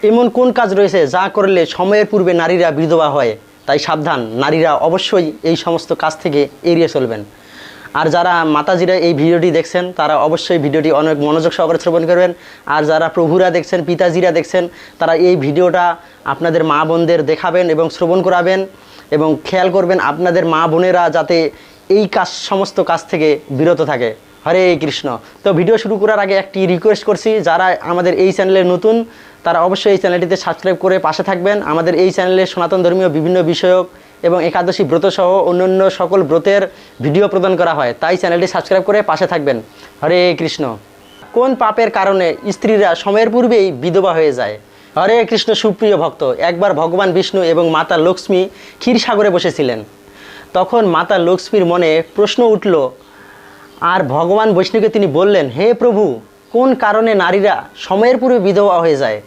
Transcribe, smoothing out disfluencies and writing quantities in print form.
এমন কোন কাজ রয়েছে যা করলে সময়ের পূর্বে নারীরা বিধবা হয়? তাই সাবধান, নারীরা অবশ্যই এই সমস্ত কাজ থেকে এড়িয়ে চলবেন। আর যারা মাতাজিরা এই ভিডিওটি দেখছেন তারা অবশ্যই ভিডিওটি অনেক মনোযোগ সহকারে শ্রবণ করবেন। আর যারা প্রভুরা দেখছেন, পিতাজিরা দেখছেন, তারা এই ভিডিওটা আপনাদের মা বোনদের দেখাবেন এবং শ্রবণ করাবেন এবং খেয়াল করবেন আপনাদের মা বোনেরা যাতে এই সমস্ত কাজ থেকে বিরত থাকে। হরে কৃষ্ণ। তো ভিডিও শুরু করার আগে একটি রিকোয়েস্ট করছি, যারা আমাদের এই চ্যানেলে নতুন তারা অবশ্যই এই চ্যানেলটিতে সাবস্ক্রাইব করে পাশে থাকবেন। আমাদের এই চ্যানেলে সনাতন ধর্মীয় বিভিন্ন বিষয়ক এবং একাদশী ব্রত সহ অন্যান্য সকল ব্রতের ভিডিও প্রদান করা হয়, তাই চ্যানেলটি সাবস্ক্রাইব করে পাশে থাকবেন। হরে কৃষ্ণ। কোন পাপের কারণে স্ত্রীরা সময়ের পূর্বেই বিধবা হয়ে যায়? হরে কৃষ্ণ। সুপ্রিয় ভক্ত, একবার ভগবান বিষ্ণু এবং মাতা লক্ষ্মী ক্ষীরসাগরে বসেছিলেন। তখন মাতা লক্ষ্মীর মনে প্রশ্ন উঠল, আর ভগবান বিষ্ণুকে তিনি বললেন, হে প্রভু, কোন কারণে নারীরা সময়ের পূর্বে বিধবা হয়ে যায়?